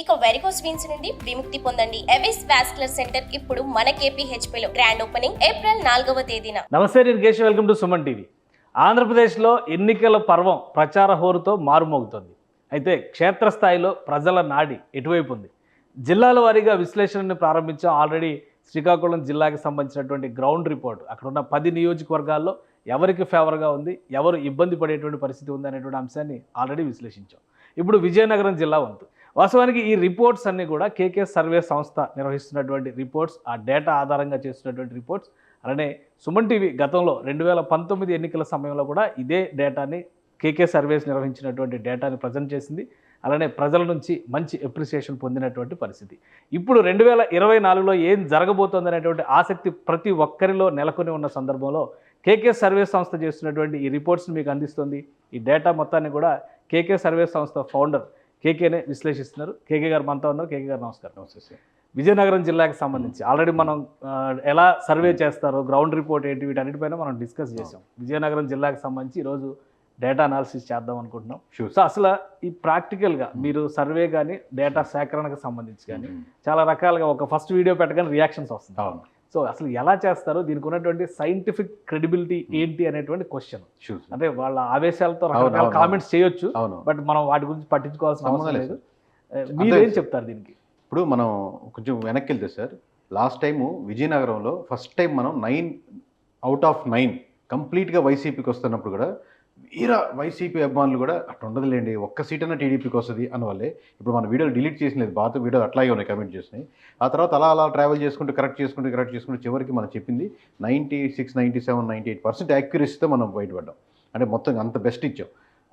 ఇక varicose veins నుండి విముక్తి పొందండి. ఎవిస్ వాస్కులర్ సెంటర్ ఇప్పుడు మన KPHP లో గ్రాండ్ ఓపెనింగ్ ఏప్రిల్ 4వ తేదీన. నమస్తే, నేను Keshav. Welcome to Suman TV. ఆంధ్రప్రదేశ్లో ఎన్నికల పర్వం ప్రచార హోరుతో మారుమోగుతోంది. అయితే క్షేత్రస్థాయిలో ప్రజల నాడి ఎటువైపు ఉంది? జిల్లాల వారీగా విశ్లేషణని ప్రారంభించాం. ఆల్రెడీ శ్రీకాకుళం జిల్లాకి సంబంధించినటువంటి గ్రౌండ్ రిపోర్ట్, అక్కడ ఉన్న 10 నియోజకవర్గాల్లో ఎవరికి ఫేవర్గా ఉంది, ఎవరు ఇబ్బంది పడేటువంటి పరిస్థితి ఉంది అనేటువంటి అంశాన్ని ఆల్రెడీ విశ్లేషించాం. ఇప్పుడు విజయనగరం జిల్లా వంతు. వాస్తవానికి ఈ రిపోర్ట్స్ అన్నీ కూడా కేకే సర్వే సంస్థ నిర్వహిస్తున్నటువంటి రిపోర్ట్స్, ఆ డేటా ఆధారంగా చేస్తున్నటువంటి రిపోర్ట్స్. అలానే సుమన్ టీవీ గతంలో 2019 ఎన్నికల సమయంలో కూడా ఇదే డేటాని కేకే సర్వేస్ నిర్వహించినటువంటి డేటాని ప్రజెంట్ చేసింది. అలానే ప్రజల నుంచి మంచి అప్రిసియేషన్ పొందినటువంటి పరిస్థితి. ఇప్పుడు 2024లో ఏం జరగబోతోంది అనేటువంటి ఆసక్తి ప్రతి ఒక్కరిలో నెలకొని ఉన్న సందర్భంలో కేకే సర్వే సంస్థ చేస్తున్నటువంటి ఈ రిపోర్ట్స్ని మీకు అందిస్తుంది. ఈ డేటా మొత్తాన్ని కూడా కేకే సర్వే సంస్థ ఫౌండర్ కేకేనే విశ్లేషిస్తున్నారు. కేకే గారు మనతో ఉన్నారు. కేకే గారు నమస్కారం. నమస్తే సార్. విజయనగరం జిల్లాకి సంబంధించి ఆల్రెడీ మనం ఎలా సర్వే చేస్తారో, గ్రౌండ్ రిపోర్ట్ ఏంటి, వీటన్నిటిపైన మనం డిస్కస్ చేసాం. విజయనగరం జిల్లాకి సంబంధించి ఈరోజు డేటా అనాలిసిస్ చేద్దాం అనుకుంటున్నాం. సో అసలు ఈ ప్రాక్టికల్గా మీరు సర్వే కానీ డేటా సేకరణకు సంబంధించి కానీ చాలా రకాలుగా ఒక ఫస్ట్ వీడియో పెట్టగానే రియాక్షన్స్ వస్తుంది. సో అసలు ఎలా చేస్తారో, దీనికి ఉన్నటువంటి సైంటిఫిక్ క్రెడిబిలిటీ ఏంటి అనేటువంటి క్వశ్చన్. అంటే వాళ్ళ ఆవేశాలతో రకరకాల కామెంట్స్ చేయొచ్చు, బట్ మనం వాటి గురించి పట్టించుకోవాల్సిన అవసరం లేదు. మీరేం చెప్తారు దీనికి? ఇప్పుడు మనం కొంచెం వెనక్కి వెళ్తే సార్, లాస్ట్ టైము విజయనగరంలో ఫస్ట్ టైం మనం 9 అవుట్ ఆఫ్ 9 కంప్లీట్గా వైసీపీకి వస్తున్నప్పుడు కూడా వైసీపీ అభిమానులు కూడా అట్లా ఉండదులేండి, ఒక్క సీట్ అన్న టీడీపీకి వస్తుంది అన్నవాళ్ళే. ఇప్పుడు మన వీడియోలు డిలీట్ చేసినది, బాగా వీడియోలు అట్లాగే ఉన్నాయి, కమెంట్ చేసినాయి. ఆ తర్వాత అలా ట్రావెల్ చేసుకుంటూ కరెక్ట్ చేసుకుంటూ చివరికి మనం చెప్పింది 96, 97, 98% యాక్యురసీతో మనం బయటపడ్డాం. అంటే మొత్తం అంత బెస్ట్ ఇచ్చాం.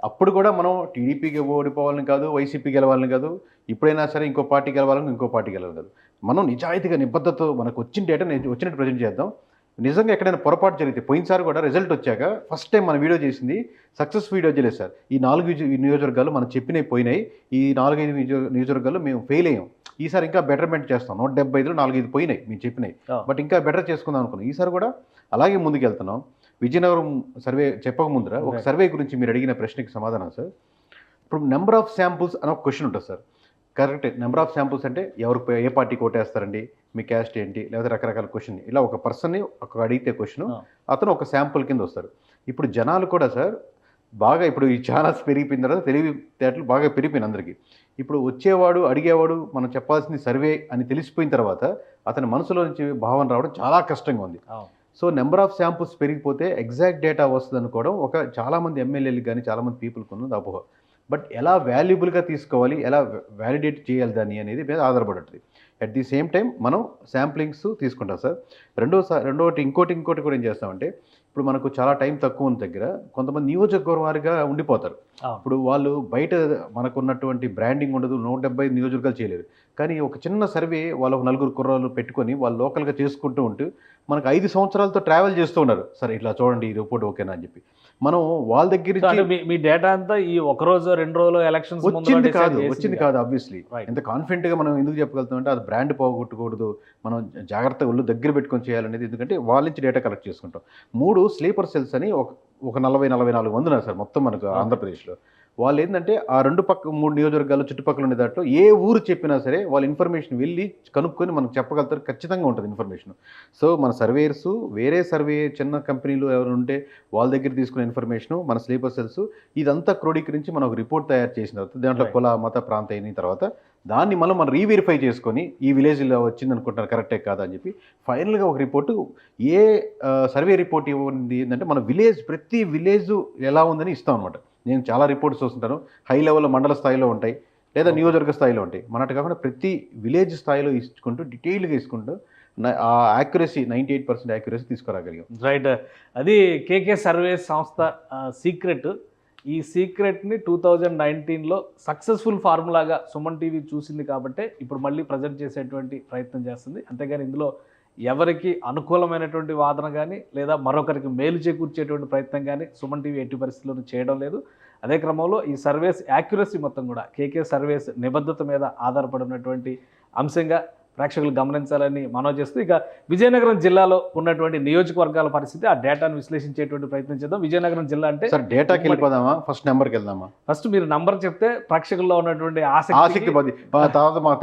అప్పుడు కూడా మనం టీడీపీకి ఓడిపోవాలని కాదు, వైసీపీ గెలవాలని కాదు, ఇప్పుడైనా సరే ఇంకో పార్టీ గెలవాలని ఇంకో పార్టీ గెలవాలని కాదు. మనం నిజాయితీగా నిబద్ధతతో మనకు వచ్చిన డేటా వచ్చినట్టు ప్రజెంట్ చేద్దాం. నిజంగా ఎక్కడైనా పొరపాటు జరిగితే, పోయినసారి కూడా రిజల్ట్ వచ్చాక ఫస్ట్ టైం మన వీడియో చేసింది సక్సెస్ వీడియో చేయలేదు సార్. ఈ 4 నియోజకవర్గాలు మనం చెప్పినవి పోయినాయి, ఈ 4-5 నియోజకవర్గాలు మేము ఫెయిల్ అయ్యాం. ఈసారి ఇంకా బెటర్మెంట్ చేస్తాం. 175లో 4-5 పోయినాయి మేము చెప్పినాయి, బట్ ఇంకా బెటర్ చేసుకుందాం అనుకున్నాం. ఈసారి కూడా అలాగే ముందుకు వెళ్తున్నాం. విజయనగరం సర్వే చెప్పక ముందర ఒక సర్వే గురించి మీరు అడిగిన ప్రశ్నకి సమాధానం సార్. ఇప్పుడు నెంబర్ ఆఫ్ శాంపుల్స్ అని ఒక క్వశ్చన్ ఉంటుంది sir. Correct. Number of samples అంటే ఏ పార్టీకి ఓటేస్తారండి, మీ క్యాస్ట్ ఏంటి, లేదా రకరకాల క్వశ్చన్. ఇలా ఒక పర్సన్ని అడిగితే క్వశ్చన్, అతను ఒక శాంపుల్ కింద వస్తారు. ఇప్పుడు జనాలు కూడా సార్ బాగా, ఇప్పుడు ఈ ఛానల్స్ పెరిగిపోయిన తర్వాత తెలివితేటలు బాగా పెరిగిపోయిన అందరికీ. ఇప్పుడు వచ్చేవాడు అడిగేవాడు మనం చెప్పాల్సింది సర్వే అని తెలిసిపోయిన తర్వాత అతని మనసులో నుంచి భావన రావడం చాలా కష్టంగా ఉంది. సో నెంబర్ ఆఫ్ శాంపుల్స్ పెరిగిపోతే ఎగ్జాక్ట్ డేటా వస్తుంది అనుకోవడం ఒక చాలామంది ఎమ్మెల్యేలకు కానీ చాలామంది పీపుల్కి ఉన్నది అపోహ. బట్ ఎలా వాల్యుబుల్గా తీసుకోవాలి, ఎలా వ్యాలిడేట్ చేయాలి దాన్ని అనేది మీద ఆధారపడి ఉంటుంది. అట్ ది సేమ్ టైం మనం శాంప్లింగ్స్ తీసుకుంటాం సార్. ఇంకోటి కూడా ఏం చేస్తామంటే, ఇప్పుడు మనకు చాలా టైం తక్కువ ఉన్న దగ్గర కొంతమంది నియోజకవర్గ వారిగా ఉండిపోతారు. ఇప్పుడు వాళ్ళు బయట మనకు ఉన్నటువంటి బ్రాండింగ్ ఉండదు, 175 నియోజకవర్గాలు చేయలేరు. కానీ ఒక చిన్న సర్వే వాళ్ళు ఒక 4 కుర్రాళ్ళు పెట్టుకొని వాళ్ళు లోకల్గా చేసుకుంటూ ఉంటూ మనకు 5 సంవత్సరాలతో ట్రావెల్ చేస్తూ ఉన్నారు. సరే ఇట్లా చూడండి, ఈ రిపోర్ట్ ఓకేనా అని చెప్పి మనం వాళ్ళ దగ్గర మీ డేటా అంతా ఈ ఒక రోజు 2 రోజులు ఎలక్షన్స్ వచ్చింది కాదు. ఆబ్వియస్లీ ఎంత కాన్ఫిడెంట్గా మనం ఎందుకు చెప్పగలుగుతాం అంటే, అది బ్రాండ్ పోగొట్టకూడదు, మనం జాగ్రత్తగా ఒళ్ళు దగ్గర పెట్టుకొని చేయాలనేది. ఎందుకంటే వాళ్ళ నుంచి డేటా కలెక్ట్ చేసుకుంటాం. 3 స్లీపర్ సెల్స్ అని ఒక 40-44 మంది ఉన్నారు సార్ మొత్తం మనకు ఆంధ్రప్రదేశ్లో. వాళ్ళు ఏంటంటే ఆ 3 నియోజకవర్గాలు చుట్టుపక్కల ఉండే దాంట్లో ఏ ఊరు చెప్పినా సరే వాళ్ళ ఇన్ఫర్మేషన్ వెళ్ళి కనుక్కొని మనకు చెప్పగలుగుతారు. ఖచ్చితంగా ఉంటుంది ఇన్ఫర్మేషన్. సో మన సర్వేయర్స్, వేరే సర్వే చిన్న కంపెనీలు ఎవరు ఉంటే వాళ్ళ దగ్గర తీసుకునే ఇన్ఫర్మేషను, మన స్లీపర్ సెల్స్, ఇదంతా క్రోడీకరించి మనం ఒక రిపోర్ట్ తయారు చేసిన తర్వాత దాంట్లో కుల మత ప్రాంత అయిన తర్వాత దాన్ని మనం రీవెరిఫై చేసుకొని ఈ విలేజ్లో వచ్చింది అనుకుంటున్నారు, కరెక్టే కాదా అని చెప్పి ఫైనల్గా ఒక రిపోర్టు. ఏ సర్వే రిపోర్ట్ ఇవ్వండి ఏంటంటే మన ప్రతి విలేజ్ ఎలా ఉందని ఇస్తాం అనమాట. నేను చాలా రిపోర్ట్స్ చూస్తుంటాను, హై లెవెల్లో మండల స్థాయిలో ఉంటాయి, లేదా నియోజకవర్గ స్థాయిలో ఉంటాయి. మనట్టు కాకుండా ప్రతి విలేజ్ స్థాయిలో ఇచ్చుకుంటూ డీటెయిల్గా ఇసుకుంటూ ఆ యాక్యురసీ 98% యాక్యురసీ తీసుకురాగలిగాం. రైట్. అది కేకే సర్వే సంస్థ సీక్రెట్. ఈ సీక్రెట్ని 2019లో సక్సెస్ఫుల్ ఫార్ములాగా సుమన్ టీవీ చూసింది కాబట్టి ఇప్పుడు మళ్ళీ ప్రజెంట్ చేసేటువంటి ప్రయత్నం చేస్తుంది. అంతేగాని ఇందులో ఎవరికి అనుకూలమైనటువంటి వాదన కానీ లేదా మరొకరికి మేలు చేకూర్చేటువంటి ప్రయత్నం కానీ సుమన్ టీవీ ఎట్టి పరిస్థితుల్లోనూ చేయడం లేదు. అదే క్రమంలో ఈ సర్వేస్ యాక్యురసీ మొత్తం కూడా కేకే సర్వేస్ నిబద్ధత మీద ఆధారపడినటువంటి అంశంగా ప్రేక్షకులు గమనించాలని మనవి చేస్తూ ఇక విజయనగరం జిల్లాలో ఉన్నటువంటి నియోజకవర్గాల పరిస్థితి ఆ డేటాను విశ్లేషించేటువంటి ప్రయత్నం చేద్దాం. విజయనగరం జిల్లా అంటే సార్ డేటాకి వెళ్ళిపోదామా, ఫస్ట్ నెంబర్కి వెళ్దామా? ఫస్ట్ మీరు నంబర్ చెప్తే ప్రేక్షకుల్లో ఉన్నటువంటి ఆసక్తి పది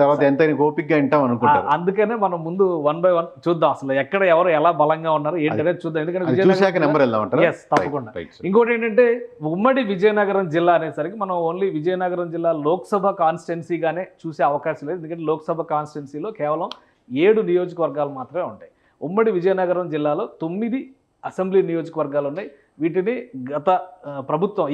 తర్వాత ఎంత ఓపిక్గా వింటాం అనుకుంటారు. అందుకనే మనం ముందు 1 by 1 చూద్దాం, అసలు ఎక్కడ ఎవరు ఎలా బలంగా ఉన్నారు ఏంటనేది చూద్దాం. ఎందుకంటే నెంబర్ వెళ్దామంటారా? ఎస్, తప్పకుండా. ఇంకోటి ఏంటంటే ఉమ్మడి విజయనగరం జిల్లా అనేసరికి మనం ఓన్లీ విజయనగరం జిల్లా లోక్సభ కాన్స్టిట్యున్సీగానే చూసే అవకాశం లేదు. ఎందుకంటే లోక్సభ కాన్స్టిట్యున్సీలో కేవలం 7 నియోజకవర్గాలు మాత్రమే ఉంటాయి. ఉమ్మడి విజయనగరం జిల్లాలో 9 అసెంబ్లీ నియోజకవర్గాలు ఉన్నాయి. వీటిని గత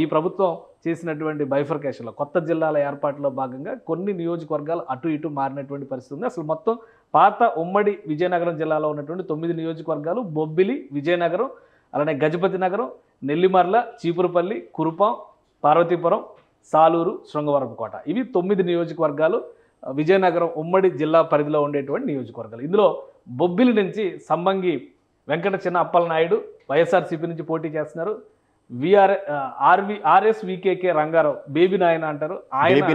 ఈ ప్రభుత్వం చేసినటువంటి బైఫర్కేషన్లో కొత్త జిల్లాల ఏర్పాటులో భాగంగా కొన్ని నియోజకవర్గాలు అటు ఇటు మారినటువంటి పరిస్థితి ఉంది. అసలు మొత్తం పాత ఉమ్మడి విజయనగరం జిల్లాలో ఉన్నటువంటి 9 నియోజకవర్గాలు బొబ్బిలి, విజయనగరం, అలానే గజపతి నగరం, నెల్లిమర్ల, చీపురుపల్లి, కురుపాం, పార్వతీపురం, సాలూరు, శృంగవరపుకోట. ఇవి 9 నియోజకవర్గాలు విజయనగరం ఉమ్మడి జిల్లా పరిధిలో ఉండేటువంటి నియోజకవర్గాలు. ఇందులో బొబ్బిలి నుంచి సంబంగి వెంకట చిన్న అప్పలనాయుడు వైఎస్ఆర్సీపీ నుంచి పోటీ చేస్తున్నారు. ఆర్ఎస్వికేకే రంగారావు, బేబీ నాయన అంటారు. బేబీ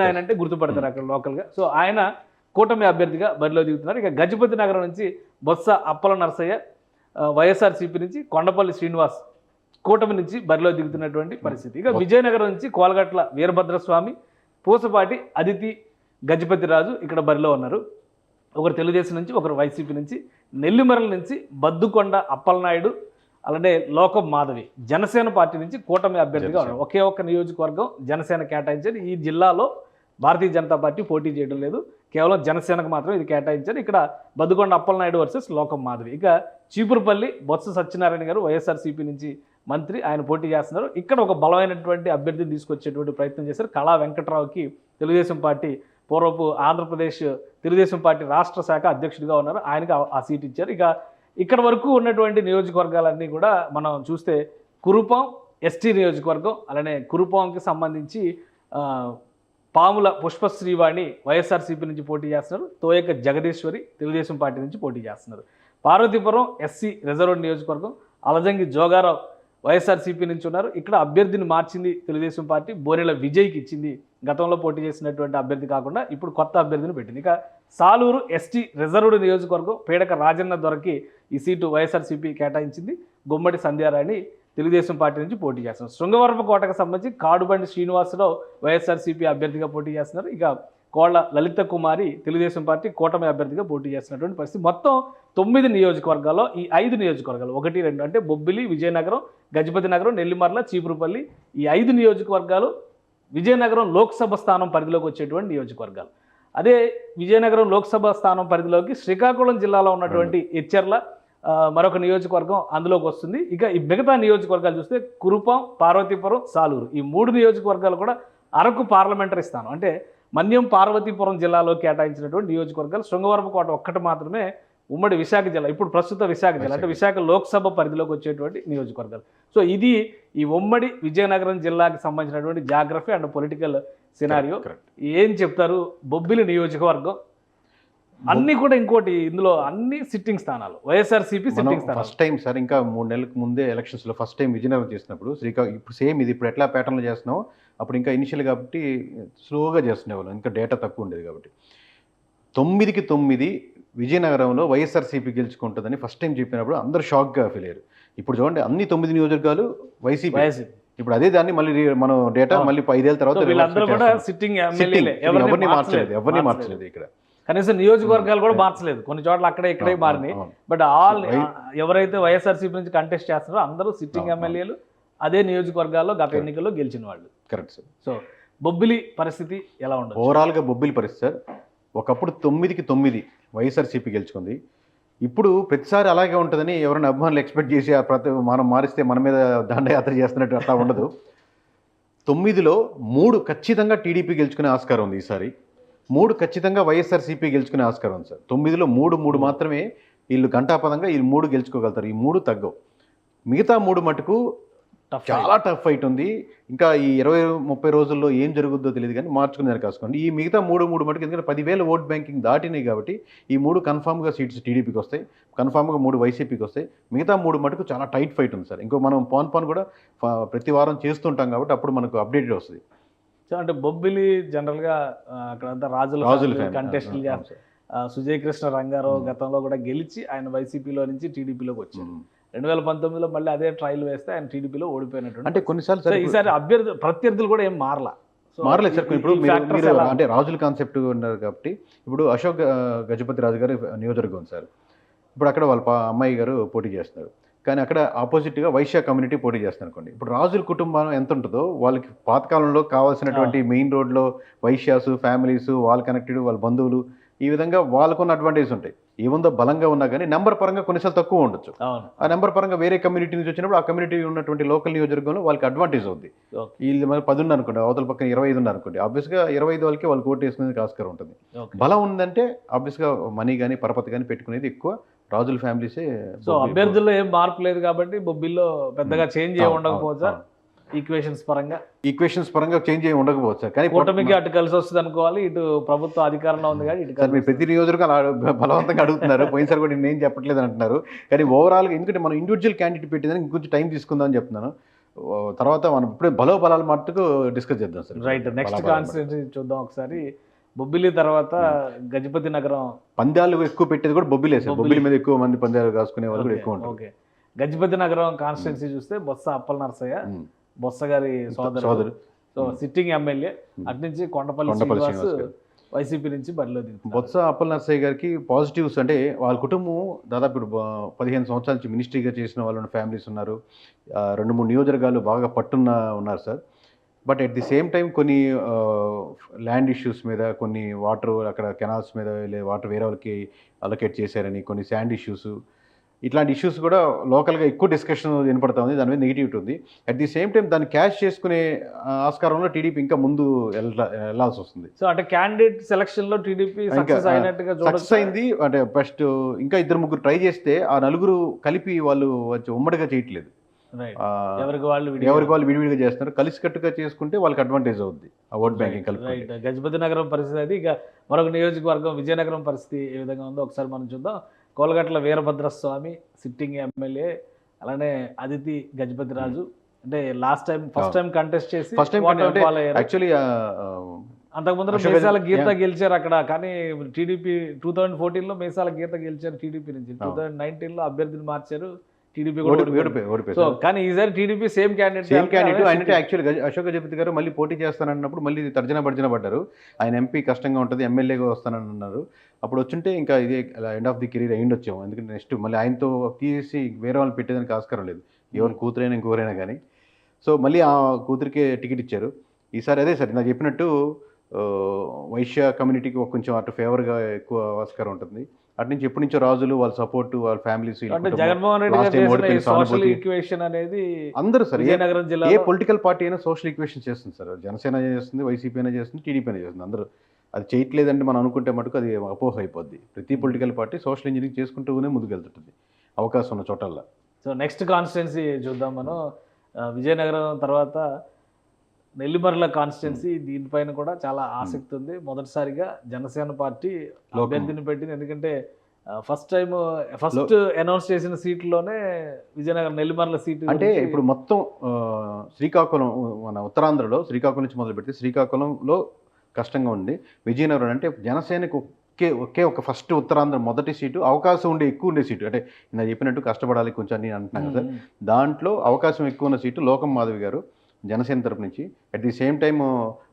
నాయన అంటే గుర్తుపడతారు అక్కడ లోకల్గా. సో ఆయన కూటమి అభ్యర్థిగా బరిలో దిగుతున్నారు. ఇక గజపతి నగరం నుంచి బొత్స అప్పల నరసయ్య, వైఎస్ఆర్సీపీ నుంచి కొండపల్లి శ్రీనివాస్ కూటమి నుంచి బరిలో దిగుతున్నటువంటి పరిస్థితి. ఇక విజయనగరం నుంచి కోలగట్ల వీరభద్రస్వామి, పూసపాటి అదితి, గజపతి రాజు ఇక్కడ బరిలో ఉన్నారు. ఒకరు తెలుగుదేశం నుంచి, ఒకరు వైసీపీ నుంచి. నెల్లిమర్ల నుంచి బద్దుకొండ అప్పలనాయుడు, అలానే లోకం మాధవి జనసేన పార్టీ నుంచి కూటమి అభ్యర్థిగా ఉన్నారు. ఒకే ఒక్క నియోజకవర్గం జనసేన కేటాయించారు. ఈ జిల్లాలో భారతీయ జనతా పార్టీ పోటీ చేయడం లేదు, కేవలం జనసేనకు మాత్రం ఇది కేటాయించారు. ఇక్కడ బద్దుకొండ అప్పలనాయుడు వర్సెస్ లోకం మాధవి. ఇక చీపురుపల్లి బొత్స సత్యనారాయణ గారు వైఎస్ఆర్సీపీ నుంచి మంత్రి, ఆయన పోటీ చేస్తున్నారు. ఇక్కడ ఒక బలమైనటువంటి అభ్యర్థిని తీసుకొచ్చేటువంటి ప్రయత్నం చేశారు. కళా వెంకట్రావుకి తెలుగుదేశం పార్టీ పూర్వపు ఆంధ్రప్రదేశ్ తెలుగుదేశం పార్టీ రాష్ట్ర శాఖ అధ్యక్షుడిగా ఉన్నారు, ఆయనకి ఆ సీట్ ఇచ్చారు. ఇక ఇక్కడ వరకు ఉన్నటువంటి నియోజకవర్గాలన్నీ కూడా మనం చూస్తే కురుపాం ఎస్టీ నియోజకవర్గం, అలానే కురుపాంకి సంబంధించి పాముల పుష్పశ్రీవాణి వైఎస్ఆర్సీపీ నుంచి పోటీ చేస్తున్నారు. తోయక జగదీశ్వరి తెలుగుదేశం పార్టీ నుంచి పోటీ చేస్తున్నారు. పార్వతీపురం ఎస్సీ రిజర్వ్డ్ నియోజకవర్గం, అలజంగి జోగారావు వైఎస్ఆర్సీపీ నుంచి ఉన్నారు. ఇక్కడ అభ్యర్థిని మార్చింది తెలుగుదేశం పార్టీ, బోరెల విజయ్కి ఇచ్చింది. గతంలో పోటీ చేసినటువంటి అభ్యర్థి కాకుండా ఇప్పుడు కొత్త అభ్యర్థిని పెట్టింది. ఇక సాలూరు ఎస్టీ రిజర్వ్డ్ నియోజకవర్గం, పేడక రాజన్న దొరకి ఈ సీటు వైఎస్ఆర్సీపీ కేటాయించింది. గుమ్మడి సంధ్యారాణి తెలుగుదేశం పార్టీ నుంచి పోటీ చేస్తున్నారు. శృంగవరపుకోటకు సంబంధించి కాడుబండి శ్రీనివాసరావు వైఎస్ఆర్సీపీ అభ్యర్థిగా పోటీ చేస్తున్నారు. ఇక కోళ్ల లలిత కుమారి తెలుగుదేశం పార్టీ కూటమి అభ్యర్థిగా పోటీ చేస్తున్నటువంటి పరిస్థితి. మొత్తం 9 నియోజకవర్గాల్లో ఈ 5 నియోజకవర్గాలు 1, 2 అంటే బొబ్బిలి, విజయనగరం, గజపతి నగరం, నెల్లిమర్ల, చీపురుపల్లి, ఈ 5 నియోజకవర్గాలు విజయనగరం లోక్సభ స్థానం పరిధిలోకి వచ్చేటువంటి నియోజకవర్గాలు. అదే విజయనగరం లోక్సభ స్థానం పరిధిలోకి శ్రీకాకుళం జిల్లాలో ఉన్నటువంటి ఎచ్చెర్ల మరొక నియోజకవర్గం అందులోకి వస్తుంది. ఇక ఈ మిగతా నియోజకవర్గాలు చూస్తే కురుపాం, పార్వతీపురం, సాలూరు, ఈ 3 నియోజకవర్గాలు కూడా అరకు పార్లమెంటరీ స్థానం అంటే మన్యం పార్వతీపురం జిల్లాలో కేటాయించినటువంటి నియోజకవర్గాలు. శృంగవరపుకోట ఒక్కటి మాత్రమే ఉమ్మడి విశాఖ జిల్లా, ఇప్పుడు ప్రస్తుత విశాఖ జిల్లా అంటే విశాఖ లోక్సభ పరిధిలోకి వచ్చేటువంటి నియోజకవర్గాలు. సో ఇది ఈ ఉమ్మడి విజయనగరం జిల్లాకి సంబంధించినటువంటి జాగ్రఫీ అండ్ పొలిటికల్ సినారియో. ఏం చెప్తారు బొబ్బిలి నియోజకవర్గం? అన్ని కూడా ఇంకోటి, ఇందులో అన్ని సిట్టింగ్ స్థానాలు, వైఎస్ఆర్సీపీ సిట్టింగ్ స్థానాలు. ఫస్ట్ టైం సార్, ఇంకా 3 నెలలకు ముందే ఎలక్షన్స్లో ఫస్ట్ టైం విజయనగరం చేసినప్పుడు ఇప్పుడు సేమ్ ఇది ఇప్పుడు ఎట్లా ప్యాటర్న్లో చేస్తున్నామో అప్పుడు ఇంకా ఇనిషియల్ కాబట్టి స్లోగా చేస్తునేవాళ్ళం, ఇంకా డేటా తక్కువ ఉండేది కాబట్టి. 9కి 9 విజయనగరంలో వైఎస్ఆర్సీపీ గెలుచుకుంటుందని ఫస్ట్ టైం చెప్పినప్పుడు అందరూ షాక్గా ఫీల్ అయ్యారు. ఇప్పుడు చూడండి అన్ని 9 నియోజకవర్గాలు వైసీపీ. ఇప్పుడు అదే దాన్ని మళ్ళీ మనం డేటా మళ్ళీ 5 ఏళ్ళ తర్వాత ఎవరిని మార్చలేదు ఇక్కడ. కనీసం నియోజకవర్గాలు కూడా మార్చలేదు, కొన్ని చోట్ల అక్కడే ఇక్కడే మారినాయి. బట్ ఎవరైతే వైఎస్ఆర్సీపీ నుంచి కంటెస్ట్ చేస్తున్నారో అందరూ సిట్టింగ్ ఎమ్మెల్యేలు, అదే నియోజకవర్గాల్లో గత ఎన్నికల్లో గెలిచిన వాళ్ళు. Correct sir. సో బొబ్బిలి పరిస్థితి ఎలా ఉండదు? ఓవరాల్గా బొబ్బిలి పరిస్థితి సార్, ఒకప్పుడు 9కి 9 వైఎస్ఆర్సీపీ గెలుచుకుంది. ఇప్పుడు ప్రతిసారి అలాగే ఉంటుందని ఎవరైనా అభిమానులు ఎక్స్పెక్ట్ చేసి మనం మారిస్తే మన మీద దండయాత్ర చేస్తున్నట్టు అట్లా ఉండదు. 9లో 3 ఖచ్చితంగా టీడీపీ గెలుచుకునే ఆస్కారం ఉంది. ఈసారి 3 ఖచ్చితంగా వైఎస్ఆర్సీపీ గెలుచుకునే ఆస్కారం ఉంది సార్. 9లో 3 మాత్రమే వీళ్ళు ఘంటాపదంగా వీళ్ళు 3 గెలుచుకోగలుగుతారు. ఈ 3 తగ్గవు. మిగతా 3 మటుకు చాలా టఫ్ ఫైట్ ఉంది. ఇంకా ఈ 20-30 రోజుల్లో ఏం జరుగుద్దో తెలియదు, కానీ మార్చుకునే దానికి కాసుకోండి. ఈ మిగతా 3 మటుకు ఎందుకంటే 10,000 ఓట్ బ్యాంకింగ్ దాటినాయి కాబట్టి ఈ 3 కన్ఫామ్గా సీట్స్ టీడీపీకి వస్తాయి, కన్ఫామ్గా 3 వైసీపీకి వస్తాయి. మిగతా 3 మటుకు చాలా టైట్ ఫైట్ ఉంది సార్. ఇంకో మనం పాన్ కూడా ప్రతి వారం చేస్తుంటాం కాబట్టి అప్పుడు మనకు అప్డేటెడ్ వస్తుంది. సో అంటే బొబ్బిలి జనరల్గా అక్కడంతా రాజుల కంటెస్టులు సుజయ్ కృష్ణ రంగారావు గతంలో కూడా గెలిచి ఆయన వైసీపీలో నుంచి టీడీపీలోకి వచ్చారు. 2019లో మళ్ళీ అదే ట్రయల్ వేస్తే ఆయన టీడీపీలో ఓడిపోయినట్టు. అంటే కొన్నిసార్లు సో ఈసారి ప్రత్యర్థులు కూడా ఏం మారలా. మారలేదు సార్. ఇప్పుడు మీరు అంటే రాజుల కాన్సెప్ట్ ఉన్నారు కాబట్టి ఇప్పుడు అశోక్ గజపతి రాజు గారి నియోజకవర్గం సార్. ఇప్పుడు అక్కడ వాళ్ళ అమ్మాయి గారు పోటీ చేస్తున్నారు, కానీ అక్కడ ఆపోజిట్గా వైశ్య కమ్యూనిటీ పోటీ చేస్తున్నారు అనుకోండి. ఇప్పుడు రాజుల కుటుంబం ఎంత ఉంటుందో వాళ్ళకి పాతకాలంలో కావాల్సినటువంటి మెయిన్ రోడ్లో వైశ్యాసు ఫ్యామిలీస్ వాళ్ళ కనెక్టెడ్ వాళ్ళ బంధువులు ఈ విధంగా వాళ్ళకున్న అడ్వాంటేజ్ ఉంటాయి. ఏముందో బలంగా ఉన్నా కానీ నెంబర్ పరంగా కొన్నిసార్లు తక్కువ ఉండొచ్చు. ఆ నెంబర్ పరంగా వేరే కమ్యూనిటీ నుంచి వచ్చినప్పుడు ఆ కమ్యూనిటీ ఉన్నటువంటి లోకల్ నియోజకవర్గంలో వాళ్ళకి అడ్వాంటేజ్ అవుతుంది. వీళ్ళు మరి 10 ఉన్నారు అనుకోండి, అవతల పక్కన 25 ఉన్నారు అనుకోండి, ఆబ్వియస్గా 25 వాళ్ళకి వాళ్ళు ఓటు వేసుకునేది ఆస్కారం ఉంటుంది. బలం ఉందంటే ఆబ్వియస్గా మనీ కానీ పరపతి కానీ పెట్టుకునేది ఎక్కువ రాజుల ఫ్యామిలీసే. సో అభ్యర్థుల్లో ఏం మార్పు లేదు కాబట్టి బొబ్బిల్లో పెద్దగా చేంజ్ ఉండకపోవచ్చా ఈక్వేషన్స్ పరంగా చేంజ్ అయ్యి ఉండకపోవచ్చు. కానీ కూటమికి అటు కలిసి వస్తుంది అనుకోవాలి, ఇటు ప్రభుత్వ అధికారంలో ఉంది కానీ ఇటు మీరు ప్రతి నియోజకవర్గం బలవంతంగా అడుగుతున్నారు. పోయినసారి కూడా నేను చెప్పట్లేదు అంటున్నారు. కానీ ఓవరాల్గా ఎందుకంటే మనం ఇండివిజువల్ క్యాండిడేట్ పెట్టేదానికి ఇంకొంచెం టైం తీసుకుందాం అని చెప్తున్నాను. తర్వాత మనం ఇప్పుడే బలాలు మట్టుకు డిస్కస్ చేద్దాం సార్. రైట్, నెక్స్ట్ కాన్స్టిట్యున్సీ చూద్దాం ఒకసారి. బొబ్బిలి తర్వాత గజపతి నగరం. పందాలు ఎక్కువ పెట్టేది కూడా బొబ్బిలే సార్. బొబ్బిలి మీద ఎక్కువ మంది పందాలు కాసుకునే వాళ్ళు కూడా ఎక్కువ ఉంటారు. ఓకే, గజపతి నగరం కాన్స్టిట్యున్సీ చూస్తే బొత్స అప్పల నరసయ్య, బొత్స గారి సోదరు, సో సిట్టింగ్ ఎమ్మెల్యే. అటు నుంచి కొండపల్లి శ్రీనివాస్ వైసీపీ నుంచి బరిలో దిగుతారు. బొత్స అప్పల నరసయ్య గారికి పాజిటివ్స్ అంటే వాళ్ళ కుటుంబం దాదాపు 15 సంవత్సరాల నుంచి మినిస్ట్రీగా చేసిన వాళ్ళు ఫ్యామిలీస్ ఉన్నారు. 2-3 నియోజకవర్గాలు బాగా ఉన్నారు sir. But at the same time కొన్ని ల్యాండ్ ఇష్యూస్ మీద, కొన్ని వాటర్ అక్కడ కెనాల్స్ మీద వాటర్ వేరే వాళ్ళకి అలొకేట్ చేశారని, కొన్ని శాండ్ ఇష్యూస్, ఇట్లాంటి ఇష్యూస్ కూడా లోకల్గా ఎక్కువ డిస్కషన్ వినపడతా ఉంది. దాని మీద నెగిటివిటీ ఉంది. అట్ ది సేమ్ టైం దాన్ని క్యాష్ చేసుకునే ఆస్కారంలో టీడీపీ ఇంకా ముందు వెళ్ళాల్సి వస్తుంది. సో అంటే క్యాండిడేట్ సెలక్షన్ లో టీడీపీ సక్సెస్ అయింది. అంటే ఫస్ట్ ఇంకా 2-3 ట్రై చేస్తే ఆ నలుగురు కలిపి వాళ్ళు ఉమ్మడిగా చేయట్లేదు. ఎవరికి వాళ్ళు విడివిడిగా చేస్తున్నారు. కలిసికట్టుగా చేసుకుంటే వాళ్ళకి అడ్వాంటేజ్ అవుద్ది ఆ ఓట్ బ్యాంకింగ్ కలిపి. గజపతి నగరం పరిస్థితి అది. ఇక మరొక నియోజకవర్గం విజయనగరం పరిస్థితి ఏ విధంగా ఉందో ఒకసారి మనం చూద్దాం. కోలగట్ల వీరభద్రస్వామి సిట్టింగ్ ఎమ్మెల్యే, అలానే అదితి గజపతి రాజు. అంటే ఫస్ట్ టైం కంటెస్ట్ చేసి యాక్చువల్లీ అంతకుముందు మేసాల గీత గెలిచారు అక్కడ. కానీ టీడీపీ 2014లో మేసాల గీత గెలిచారు టీడీపీ నుంచి. 2019లో అభ్యర్థిని మార్చారు, టీడీపీ ఓడిపోయారు. కానీ ఈసారి టీడీపీ సేమ్ క్యాండిడేట్ అంటే యాక్చువల్గా అశోక్ గజపతి గారు మళ్ళీ పోటీ చేస్తానన్నప్పుడు మళ్ళీ భర్జన పడ్డారు. ఆయన ఎంపీ కష్టంగా ఉంటుంది, ఎమ్మెల్యేగా వస్తానని అన్నారు. అప్పుడు వచ్చుంటే ఇంకా ఇది ఎండ్ ఆఫ్ ది కెరీర్ అయ్యిండి వచ్చాము. ఎందుకంటే నెక్స్ట్ మళ్ళీ ఆయనతో తీసి వేరే వాళ్ళు పెట్టేదానికి ఆస్కారం లేదు, ఎవరు కూతురైనా ఇంకోరైనా కానీ. సో మళ్ళీ ఆ కూతురికే టికెట్ ఇచ్చారు ఈసారి. అదే సార్ నాకు చెప్పినట్టు వైశ్య కమ్యూనిటీకి కొంచెం అటు ఫేవర్గా ఎక్కువ ఆస్కారం ఉంటుంది. అటు నుంచి ఎప్పటి నుంచో రాజులు వాళ్ళ సపోర్ట్ వాళ్ళ families. Jaganmohan Reddy social equation అనేది అందరూ సార్, ఏ పొలిటికల్ పార్టీ అయినా సోషల్ ఈక్వేషన్ చేస్తుంది సార్. జనసేన చేస్తుంది, వైసీపీ అయినా చేస్తుంది, టీడీపీ అయినా చేస్తుంది. అందరూ అది చేయట్లేదంటే మనం అనుకుంటే మటుకు అది అపోహ అయిపోద్ది. ప్రతి పొలిటికల్ పార్టీ సోషల్ ఇంజనీరింగ్ చేసుకుంటూనే ముందుకెళ్తుంటుంది అవకాశం ఉన్న చోటల్లో. సో నెక్స్ట్ కాన్స్టిట్యున్సీ చూద్దాం మనం. విజయనగరం తర్వాత నెల్లిమర్ల కాన్స్టిట్యున్సీ. దీనిపైన కూడా చాలా ఆసక్తి ఉంది. మొదటిసారిగా జనసేన పార్టీ అభ్యర్థిని పెట్టింది. ఎందుకంటే ఫస్ట్ అనౌన్స్ చేసిన సీట్లోనే విజయనగరం నెల్లిమర్ల సీటు. అంటే ఇప్పుడు మొత్తం శ్రీకాకుళం, మన ఉత్తరాంధ్రలో శ్రీకాకుళం నుంచి మొదలు పెడితే శ్రీకాకుళంలో కష్టంగా ఉంది. విజయనగరం అంటే జనసేనకు ఒకే ఒక ఫస్ట్ ఉత్తరాంధ్ర మొదటి సీటు, అవకాశం ఎక్కువ ఉండే సీటు. అంటే నేను చెప్పినట్టు కష్టపడాలి కొంచెం అని అంటున్నాను కదా, దాంట్లో అవకాశం ఎక్కువ ఉన్న సీటు లోకం మాధవి గారు జనసేన తరపు నుంచి. At the same time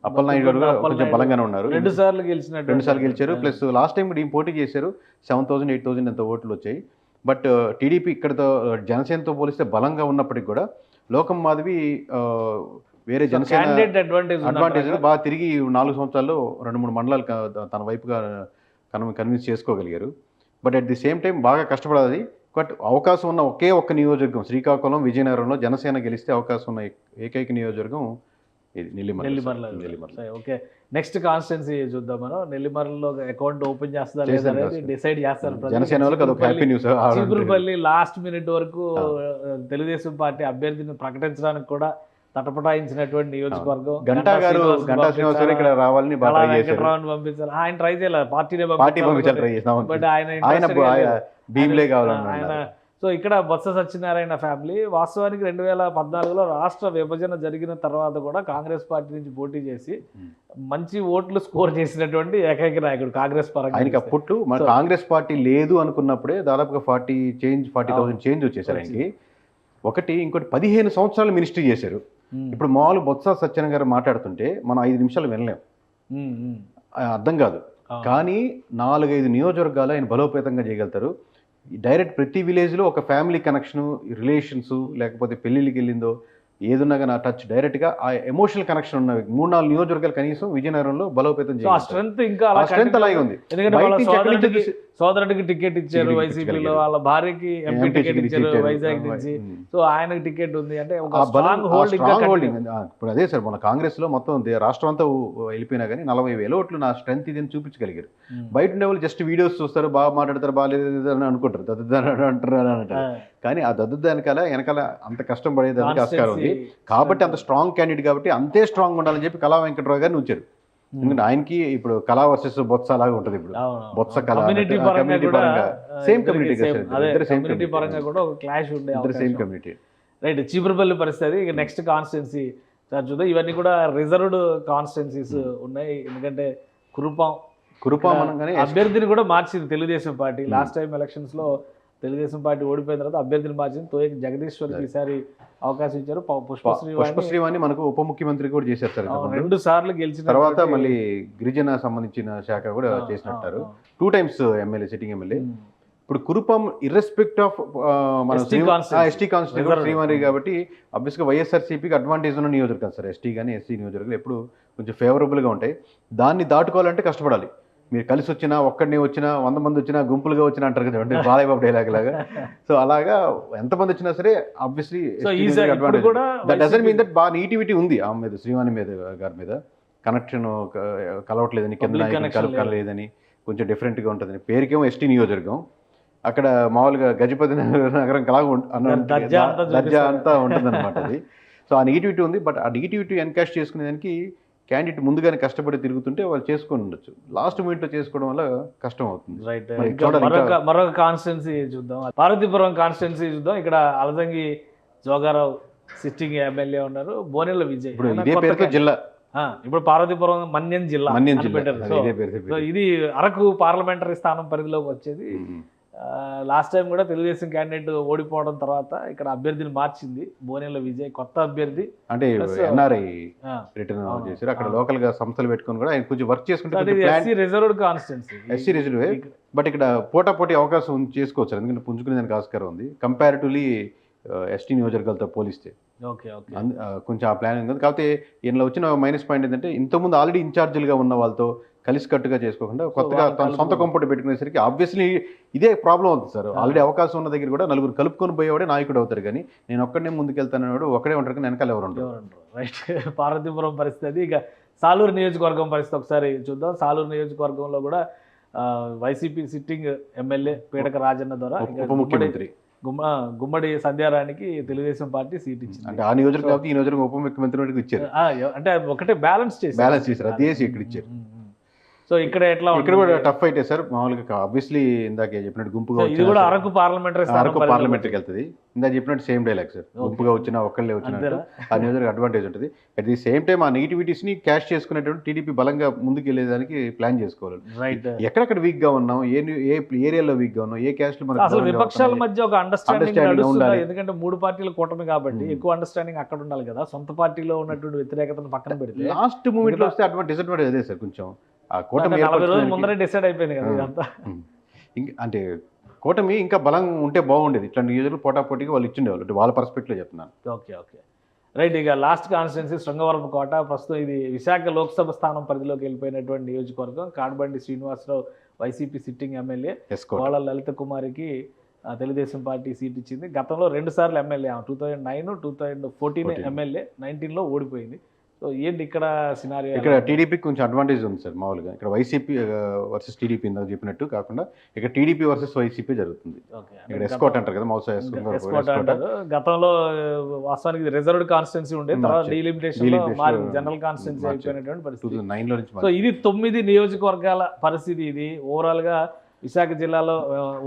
Appalanaidu గారు కొంచెం బలంగానే ఉన్నారు. 2 సార్లు గెలిచారు. ప్లస్ లాస్ట్ టైం కూడా పోటీ చేశారు. 7,000 8,000 ఎంత ఓట్లు వచ్చాయి. బట్ టీడీపీ ఇక్కడతో జనసేనతో పోలిస్తే బలంగా ఉన్నప్పటికీ కూడా లోకం మాధవి వేరే జనసేన అడ్వాంటేజ్ బాగా తిరిగి 4 సంవత్సరాల్లో 2-3 మండలాలు తన వైపుగా కన్విన్స్ చేసుకోగలిగారు. But at the same time బాగా కష్టపడాలి. బట్ అవకాశం ఉన్న ఒకే ఒక్క నియోజకవర్గం శ్రీకాకుళం, విజయనగరంలో జనసేన గెలిస్తే అవకాశం ఉన్న ఏకైక నియోజకవర్గం ఇది నెల్లిమర్ల. ఓకే, నెక్స్ట్ కాన్స్టిట్యున్సీ చూద్దాం మనం. నెల్లిమర్లలో అకౌంట్ ఓపెన్ చేస్తా లేదా డిసైడ్ చేస్తారు జనసేన వాళ్ళకి అదొక happy news. Cheepurupalli last minute వరకు తెలుగుదేశం పార్టీ అభ్యర్థిని ప్రకటించడానికి కూడా తటపటాయించినటువంటి నియోజకవర్గం. గంటా శ్రీనివాస్ ఇక్కడ రావాలని పంపించాలి. ఆయన ట్రై చేయాలి, పార్టీనే పంపించాలి. బట్ ఆయన భీమ్లే కావాలన్నా ఆయన సో ఇక్కడ బొత్స సత్యనారాయణ ఫ్యామిలీ వాస్తవానికి 2014లో రాష్ట్ర విభజన జరిగిన తర్వాత కూడా కాంగ్రెస్ పార్టీ నుంచి పోటీ చేసి మంచి ఓట్లు స్కోర్ చేసినటువంటి ఏకైక నాయకుడు కాంగ్రెస్ పరంగా. ఆయనకి అప్పుడు మన కాంగ్రెస్ పార్టీ లేదు అనుకున్నప్పుడే దాదాపుగా 40,000 చేంజ్ వచ్చేసారు ఆయనకి. ఒకటి ఇంకోటి 15 సంవత్సరాలు మినిస్ట్రీ చేశారు. ఇప్పుడు మామూలు బొత్స సత్యనారాయణ గారు మాట్లాడుతుంటే మనం 5 నిమిషాలు వినలేం, అర్థం కాదు. కానీ 4-5 నియోజకవర్గాలు ఆయన బలోపేతంగా చేయగలుగుతారు. డైరెక్ట్ ప్రతి విలేజ్లో ఒక ఫ్యామిలీ కనెక్షను, రిలేషన్స్, లేకపోతే పెళ్ళిళ్ళకి వెళ్ళిందో ఏదున్నా కానీ ఆ టచ్ డైరెక్ట్గా ఆ ఎమోషనల్ కనెక్షన్ ఉన్నవి 3-4 నియోజకవర్గాలు కనీసం విజయనగరంలో బలోపేతం చేయాలి. స్ట్రెంత్ ఇంకా స్ట్రెంత్ అలాగే ఉంది. ఎందుకంటే సోదరుడికి టికెట్ ఇచ్చారు వైసీపీలో, వాళ్ళ భార్యకి ఎంపీ టికెట్ ఇచ్చారు వైజాగ్ నుంచి, సో ఆయనకి టికెట్ ఉంది అంటే ఒక స్ట్రాంగ్ హోల్డింగ్. ఇప్పుడు అదే సార్ మన కాంగ్రెస్ లో మొత్తం రాష్ట్రం అంతా వెళ్ళిపోయినా కానీ 40,000 ఓట్లు నా స్ట్రెంత్ ఇది అని చూపించగలిగారు. బయట ఉండే వాళ్ళు జస్ట్ వీడియోస్ చూస్తారు, బాగా మాట్లాడతారు, బాగాలేదు అని అనుకుంటారు, దద్దుదాని అంటారు అని అంటారు. కానీ ఆ దద్దుదానికాల వెనకాల అంత కష్టం పడేదానికి ఆస్కారం ఉంది. కాబట్టి అంత స్ట్రాంగ్ క్యాండిడేట్ కాబట్టి అంతే స్ట్రాంగ్ ఉండాలని చెప్పి కళా వెంకటరావు గారిని ఉంచారు. ఎందుకంటే ఆయనకి ఇప్పుడు కళా వర్సెస్ బొత్స లాగా ఉంటుంది. ఇప్పుడు బొత్స కళ కమ్యూనిటీ పరంగా same community same community. Right, Cheepurupalli పరిస్థితి ఇక నెక్స్ట్ కాన్స్టిట్యున్సీ సార్ చూద్దాం. ఇవన్నీ కూడా రిజర్వ్డ్ కాన్స్టిట్యున్సీస్ ఉన్నాయి. ఎందుకంటే కురుపాం అనగానే అభ్యర్థిని కూడా మార్చింది Telugu Desam party. Last time elections లో తెలుగుదేశం పార్టీ ఓడిపోయిన తర్వాత అభ్యర్థిని మార్చింది. తోయకి జగదీశ్వర్కి ఈసారి అవకాశం ఇచ్చారు. పుష్పశ్రీవాణి మనకు ఉప ముఖ్యమంత్రి కూడా చేశారు సార్. 2 సార్లు గెలిచిన తర్వాత మళ్ళీ గిరిజన సంబంధించిన శాఖ కూడా చేసినట్టారు. 2 times ఎమ్మెల్యే, సిట్టింగ్ ఎమ్మెల్యే. ఇప్పుడు కురుపాం ఇర్రెస్పెక్ట్ ఆఫ్ మన ఎస్టీ కాన్స్టిట్యూషన్ శ్రీవాణి కాబట్టి అబ్వియస్గా వైఎస్ఆర్సీపీకి అడ్వాంటేజ్ ఉన్న నియోజకవర్గం సార్. ఎస్టీ కానీ ఎస్సీ నియోజకవర్గాలు ఎప్పుడు కొంచెం ఫేవరబుల్గా ఉంటాయి. దాన్ని దాటుకోవాలంటే కష్టపడాలి. మీరు కలిసి వచ్చినా, ఒక్కడిని వచ్చినా, 100 మంది వచ్చినా, గుంపులుగా వచ్చినా అంటారు కదా అంటే బాలయ్యబాబు డైలాగ్ లాగా. సో అలాగా ఎంతమంది వచ్చినా సరే obviously that doesn't mean that బాగా నీటివిటీ ఉంది ఆమె మీద, శ్రీవాణి మీద గారి మీద. కనెక్షన్ కలవట్లేదని, కింద కలవలేదని, కొంచెం డిఫరెంట్గా ఉంటుందని. పేరుకేమో ఎస్టీ నియోజకవర్గం, అక్కడ మామూలుగా గజపతి నగరం కలాగా దర్జా అంతా ఉంటుంది అనమాట అది. సో ఆ నెగిటివిటీ ఉంది. బట్ ఆ నెగిటివిటీ ఎన్కాష్ చేసుకునే దానికి క్యాండిడేట్ ముందుగానే కష్టపడి తిరుగుతుంటే వాళ్ళు చేసుకొని ఉండొచ్చు. లాస్ట్ మినిట్లో చేసుకోవడం వల్ల కష్టం అవుతుంది. రైట్, మరొక కాన్స్టిట్యున్సీ చూద్దాం. పార్వతీపురం కాన్స్టిట్యున్సీ చూద్దాం. ఇక్కడ అలజంగి జోగారావు సిట్టింగ్ ఎమ్మెల్యే ఉన్నారు. బోనెల విజయ్ ఇప్పుడు ఇదే పేరుతో జిల్లా. ఇప్పుడు పార్వతీపురం మన్యం జిల్లా పెట్టారు. ఇది అరకు పార్లమెంటరీ స్థానం పరిధిలోకి వచ్చేది. లాస్ట్ టైం కూడా తెలుగుదేశం క్యాండిడేట్ ఓడిపోవడం తర్వాత ఇక్కడ అభ్యర్థిని మార్చింది. బోనెల విజయ్ కొత్త అభ్యర్థి, అంటే ఎన్ఆర్ఐ రిటర్న్ చేశారు. అక్కడ లోకల్ గా సంస్థలు పెట్టుకుని కూడా ఆయన కొంచెం వర్క్ చేసుకుంటే SC reserved constituency, SC reserve. But ఇక్కడ పోటాపోటీ అవకాశం చేసుకోవచ్చు, ఎందుకంటే పుంజుకునే దానికి ఆస్కారం ఉంది కంపారిటివ్లీ ఎస్టీ నియోజకవర్గాలతో పోలిస్తే. కొంచెం ఆ ప్లాన్ ఉంది. కాకపోతే ఈయనలో వచ్చిన మైనస్ పాయింట్ ఏంటంటే ఇంతకుముందు ఆల్రెడీ ఇన్ఛార్జీలుగా ఉన్న వాళ్ళతో కలిసికట్టుగా చేసుకోకుండా కొత్తగా తన సొంత కొంపటి పెట్టుకునేసరికి ఆబ్వియస్లీ ఇదే ప్రాబ్లం అవుతుంది సార్. ఆల్రెడీ అవకాశం ఉన్న దగ్గర కూడా నలుగురు కలుపుకొని పోయేవాడే నాయకుడు అవుతారు, కానీ నేను ఒక్కడనే ముందుకెళ్తానన్నాడు ఒకడే ఉంటారు, కానీ వెనకాల ఎవరు ఉంటారు. రైట్, పార్వతీపురం పరిస్థితి. ఇక సాలూరు నియోజకవర్గం పరిస్థితి ఒకసారి చూద్దాం. సాలూరు నియోజకవర్గంలో కూడా వైసీపీ సిట్టింగ్ ఎమ్మెల్యే పీడక రాజన్న ద్వారా ఉప ముఖ్యమంత్రి గుమ్మడి సంధ్యారానికి తెలుగుదేశం పార్టీ సీట్ ఇచ్చింది. అంటే ఆ నియోజకవర్గం కాబట్టి ఈ నియోజకవర్గం ఉప ముఖ్యమంత్రి ఇచ్చారు. అంటే ఒకటే బ్యాలెన్స్ చేశారు, అదే ఇక్కడ ఇచ్చారు. సో ఇక్కడ ఎట్లా ఇక్కడ కూడా టఫ్ అయితే సార్. మామూలుగా ఆబ్వియస్లీ ఇందాక చెప్పినట్టు గుంపుగా ఇది కూడా అరకు పార్లమెంటరీకి వెళ్తుంది. ఇందాక చెప్పినట్టు సేమ్ డైలాగ్ సార్. గుంపుగా వచ్చినా ఒక్కళ్ళే వచ్చినట్టు ఆ నియోజకవర్గం అడ్వాంటేజ్ ఉంటుంది. అట్ ది సేమ్ టైం ఆ నెగిటివిటీస్ ని క్యాష్ చేసుకునేటువంటి టీడీపీ బలంగా ముందుకు వెళ్ళేదానికి ప్లాన్ చేసుకోవాలి. రైట్, ఎక్కడెక్కడ వీక్ గా ఉన్నాం, ఏ ఏరియాలో వీక్ గా ఉన్నాం, ఏ క్యాస్ట్ లో అసలు విపక్షాల మధ్య ఒక అండర్స్టాండింగ్ ఉండాలి. ఎందుకంటే 3 పార్టీల కూటమి కాబట్టి ఎక్కువ అండర్స్టాండింగ్ అక్కడ ఉండాలి కదా. సొంత పార్టీలో ఉన్నటువంటి వ్యతిరేకతను పక్కన పెడితే లాస్ట్ మూమెంట్ లో వస్తే డిసడ్వాంటేజ్ అదే సార్. కొంచెం ఆ కూటమి ముందరే డిసైడ్ అయిపోయింది కదా ఇదంతా. అంటే కూటమి ఇంకా బలం ఉంటే బాగుండేది. ఇట్లా నియోజకవర్గం పోటాపోటీగా వాళ్ళు ఇచ్చిండేవాళ్ళు, అంటే వాళ్ళ పర్స్పెక్టివ్లో చెప్తున్నాను. Okay right. ఇక లాస్ట్ కాన్స్టిట్యున్సీ శృంగవరపు కోట. ప్రస్తుతం ఇది విశాఖ లోక్సభ స్థానం పరిధిలోకి వెళ్ళిపోయినటువంటి నియోజకవర్గం. కాడబండి శ్రీనివాసరావు వైసీపీ సిట్టింగ్ ఎమ్మెల్యే, వాళ్ళ లలిత కుమారికి తెలుగుదేశం పార్టీ సీట్ ఇచ్చింది. గతంలో 2 సార్లు ఎమ్మెల్యే, 2009, 2014 ఎమ్మెల్యే, 19లో ఓడిపోయింది. సో ఏంటి ఇక్కడ సినారియో? ఇక్కడ టీడీపీకి కొంచెం అడ్వాంటేజ్ ఉంది సార్. మామూలుగా ఇక్కడ వైసీపీ వర్సెస్ టీడీపీ ఇందాక చెప్పినట్టు కాకుండా ఇక్కడ టీడీపీ వర్సెస్ వైసీపీ జరుగుతుంది. ఇక్కడ ఎస్కోట్ అంటారు కదా, మౌసా ఎస్కోట్ అంటారు. గతంలో వాస్తవానికి రిజర్వ్డ్ కాన్స్టిట్యున్సీ ఉండేది, తర్వాత డీలిమిటేషన్ లో జనరల్ కాన్స్టిట్యున్సీ అయిపోయినటువంటి పరిస్థితి. 2009లో నుంచి. సో ఇది 9 నియోజకవర్గాల పరిస్థితి. ఇది ఓవరాల్ గా విశాఖ జిల్లాలో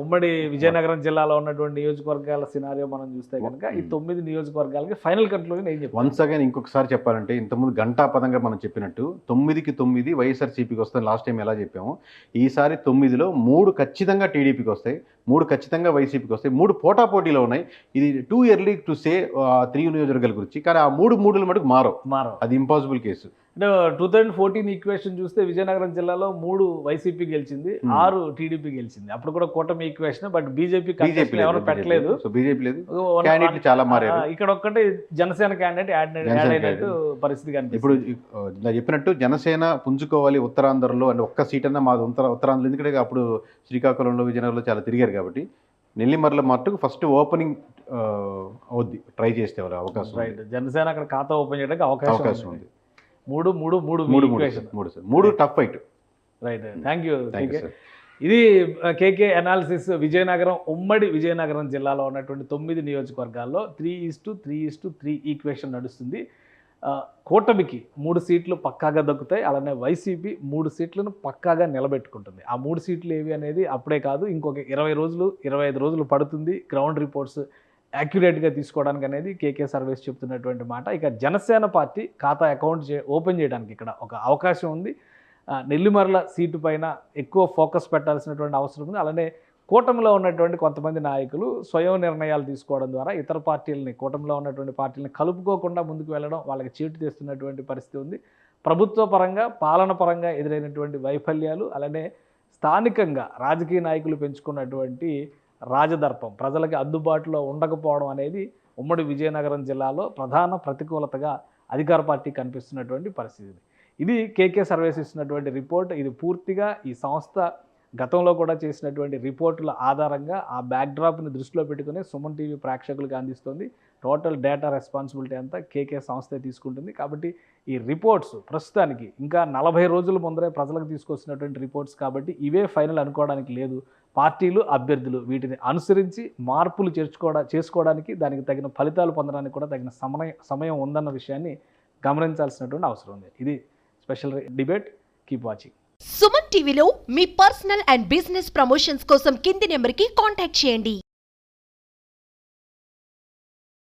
ఉమ్మడి విజయనగరం జిల్లాలో ఉన్నటువంటి నియోజకవర్గాల సినారియో మనం చూస్తే కనుక ఈ 9 నియోజకవర్గాలకి ఫైనల్ కన్క్లూజన్ ఏం చెప్తారు? వన్స్ అగైన్ ఇంకొకసారి చెప్పాలంటే ఇంతకుముందు గంటాపదంగా మనం చెప్పినట్టు 9కి 9 వైఎస్ఆర్సీపీకి వస్తాయి. లాస్ట్ టైం ఎలా చెప్పాము, ఈసారి 9లో 3 ఖచ్చితంగా టీడీపీకి వస్తాయి, 3 ఖచ్చితంగా వైసీపీకి వస్తాయి, 3 పోటాపోటీలో ఉన్నాయి. ఇది టూ ఎర్లీ టు సే 3 నియోజకవర్గాల గురించి, కానీ ఆ 3 మటుకు మారవు, అది ఇంపాసిబుల్ కేసు. అంటే 2014 ఈక్వేషన్ చూస్తే విజయనగరం జిల్లాలో 3 వైసీపీ గెలిచింది, 6 టీడీపీ గెలిచింది. అప్పుడు కూడా కూటమి ఈక్వేషన్, బట్ బీజేపీ ఎవరు పెట్టలేదు, బీజేపీ లేదు, క్యాండిడేట్లు చాలా మారారు. ఇక్కడ ఒక్కటే జనసేన క్యాండిడేట్ యాడ్ అయినట్టు పరిస్థితి కనిపిస్తుంది. ఇప్పుడు ఇలా చెప్పినట్టు జనసేన పుంజుకోవాలి ఉత్తరాంధ్రలో, అంటే ఒక్క సీట్ అన్నా మాది ఉత్తరాంధ్రలో, ఎందుకంటే అప్పుడు శ్రీకాకుళంలో విజయనగరంలో చాలా తిరిగారు కాబట్టి. నెల్లిమర్ల మట్టుకు ఫస్ట్ ఓపెనింగ్ అవుద్ది, ట్రై చేస్తే వాళ్ళ అవకాశం. రైట్, జనసేన అక్కడ ఖాతా ఓపెన్ చేయడానికి అవకాశం ఉంది. 3 tough fight. Right, thank you. ఇది కేకే అనాలిసిస్. విజయనగరం, ఉమ్మడి విజయనగరం జిల్లాలో ఉన్నటువంటి 9 నియోజకవర్గాల్లో 3:3:3 ఈక్వేషన్ నడుస్తుంది. కూటమికి 3 సీట్లు పక్కాగా దక్కుతాయి, అలానే వైసీపీ 3 సీట్లను పక్కాగా నిలబెట్టుకుంటుంది. ఆ 3 సీట్లు ఏవి అనేది అప్పుడే కాదు, ఇంకొక 25 రోజులు పడుతుంది గ్రౌండ్ రిపోర్ట్స్ యాక్యురేట్గా తీసుకోవడానికి అనేది కేకే సర్వేస్ చెప్తున్నటువంటి మాట. ఇక జనసేన పార్టీ ఖాతా ఓపెన్ చేయడానికి ఇక్కడ ఒక అవకాశం ఉంది. నెల్లిమర్ల సీటు పైన ఎక్కువ ఫోకస్ పెట్టాల్సినటువంటి అవసరం ఉంది. అలానే కూటమిలో ఉన్నటువంటి కొంతమంది నాయకులు స్వయం నిర్ణయాలు తీసుకోవడం ద్వారా ఇతర పార్టీలని, కూటమిలో ఉన్నటువంటి పార్టీలని కలుపుకోకుండా ముందుకు వెళ్ళడం వాళ్ళకి చీటు తెస్తున్నటువంటి పరిస్థితి ఉంది. ప్రభుత్వ పరంగా, పాలన పరంగా ఎదురైనటువంటి వైఫల్యాలు, అలానే స్థానికంగా రాజకీయ నాయకులు పెంచుకున్నటువంటి రాజదర్పం, ప్రజలకి అందుబాటులో ఉండకపోవడం అనేది ఉమ్మడి విజయనగరం జిల్లాలో ప్రధాన ప్రతికూలతగా అధికార పార్టీ కనిపిస్తున్నటువంటి పరిస్థితి. ఇది కేకే సర్వేస్ ఇస్తున్నటువంటి రిపోర్ట్. ఇది పూర్తిగా ఈ సంస్థ గతంలో కూడా చేసినటువంటి రిపోర్టుల ఆధారంగా ఆ బ్యాక్డ్రాప్ని దృష్టిలో పెట్టుకుని సుమన్ టీవీ ప్రేక్షకులకు అందిస్తుంది. టోటల్ డేటా రెస్పాన్సిబిలిటీ అంతా కేకే సంస్థే తీసుకుంటుంది. కాబట్టి ఈ రిపోర్ట్స్ ప్రస్తుతానికి ఇంకా 40 రోజుల ముందరే ప్రజలకు తీసుకొచ్చినటువంటి రిపోర్ట్స్ కాబట్టి ఇవే ఫైనల్ అనుకోవడానికి లేదు. పార్టీలు, అభ్యర్థులు వీటిని అనుసరించి మార్పులు చేసుకోవడానికి, దానికి తగిన ఫలితాలు పొందడానికి కూడా తగిన సమయం ఉందన్న విషయాన్ని గమనించాల్సినటువంటి అవసరం ఉంది. ఇది special debate. Keep watching. Suman టీవీలో మీ పర్సనల్ అండ్ బిజినెస్ ప్రమోషన్స్ కోసం కింది నెంబర్కి కాంటాక్ట్ చేయండి.